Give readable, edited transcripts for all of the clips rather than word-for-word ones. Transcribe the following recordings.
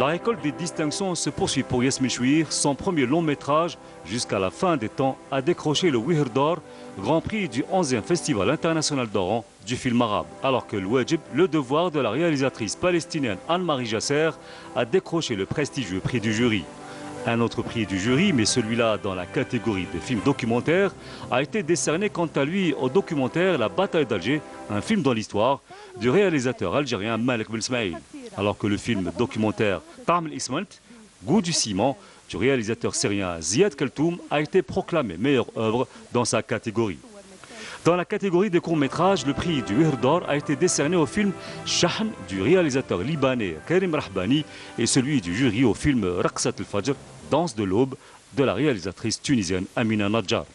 La récolte des distinctions se poursuit pour Yasmine Chouir. Son premier long métrage, jusqu'à la fin des temps, a décroché le Wihir d'Or, grand prix du 11e Festival international d'Oran du film arabe. Alors que l'Ouajib, le devoir de la réalisatrice palestinienne Anne-Marie Jasser, a décroché le prestigieux prix du jury. Un autre prix du jury, mais celui-là dans la catégorie des films documentaires, a été décerné quant à lui au documentaire La bataille d'Alger, un film dans l'histoire du réalisateur algérien Malek Bensmaïl. Alors que le film documentaire Tam el-Ismalt, Goût du ciment, du réalisateur syrien Ziad Kaltoum, a été proclamé meilleure œuvre dans sa catégorie. Dans la catégorie des courts-métrages, le prix du Wihir d'Or a été décerné au film Shahn du réalisateur libanais Karim Rahbani et celui du jury au film Raqsat al-Fajr, Danse de l'aube, de la réalisatrice tunisienne Amina Nadjar.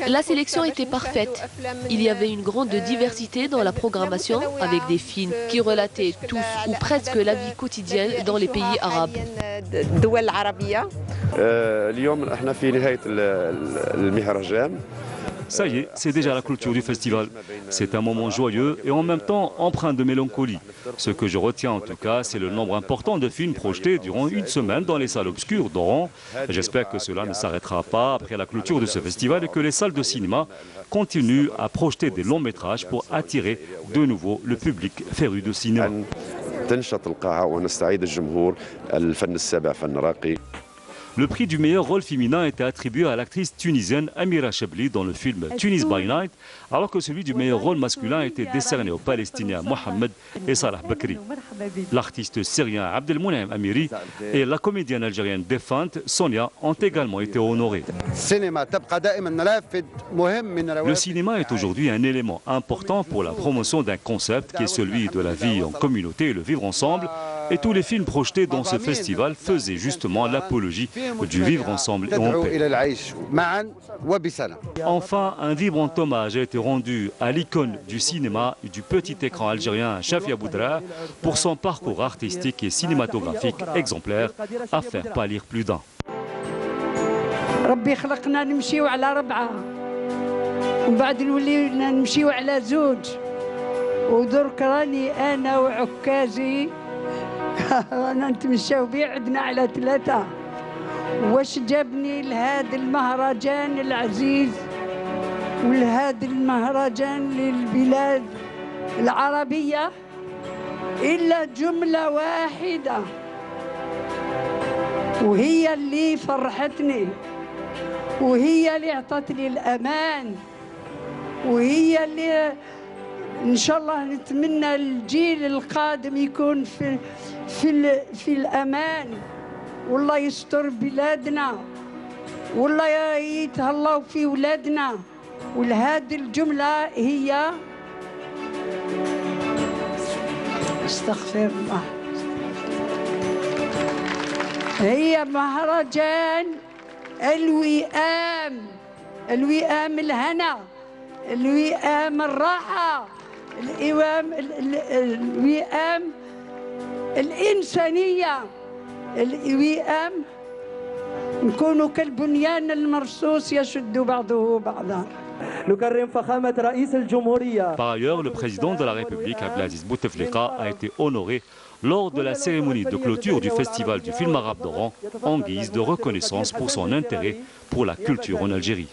La sélection était parfaite. Il y avait une grande diversité dans la programmation avec des films qui relataient tous ou presque la vie quotidienne dans les pays arabes. Ça y est, c'est déjà la clôture du festival. C'est un moment joyeux et en même temps empreint de mélancolie. Ce que je retiens en tout cas, c'est le nombre important de films projetés durant une semaine dans les salles obscures d'Oran. J'espère que cela ne s'arrêtera pas après la clôture de ce festival et que les salles de cinéma continuent à projeter des longs métrages pour attirer de nouveau le public féru de cinéma. Le prix du meilleur rôle féminin a été attribué à l'actrice tunisienne Amira Chebli dans le film Tunis by Night, alors que celui du meilleur rôle masculin a été décerné aux Palestiniens Mohamed et Salah Bakri. L'artiste syrien Abdelmounem Amiri et la comédienne algérienne défunte Sonia ont également été honorés. Le cinéma est aujourd'hui un élément important pour la promotion d'un concept qui est celui de la vie en communauté et le vivre ensemble. Et tous les films projetés dans ce festival faisaient justement l'apologie du vivre ensemble et en paix. Enfin, un vibrant hommage a été rendu à l'icône du cinéma et du petit écran algérien Chafia Boudra pour son parcours artistique et cinématographique exemplaire à faire pâlir plus d'un. رانا نتمشاو بيه عدنا على 3. واش جابني لهذا المهرجان العزيز ولهذا المهرجان للبلاد العربية إلا جملة واحدة، وهي اللي فرحتني وهي اللي اعطتني الأمان وهي اللي إن شاء الله نتمنى الجيل القادم يكون في الأمان، والله يستر بلادنا والله يتهلاو في ولادنا. ولهذه الجملة هي استغفر الله، هي مهرجان الوئام، الوئام الهنا، الوئام الراحة، الوئام الإنسانية، الوئام نكونوا كالبنيان المرصوص يشد بعضه بعضا. Par ailleurs, le président de la République, Abdelaziz Bouteflika, a été honoré lors de la cérémonie de clôture du Festival du film arabe d'Oran en guise de reconnaissance pour son intérêt pour la culture en Algérie.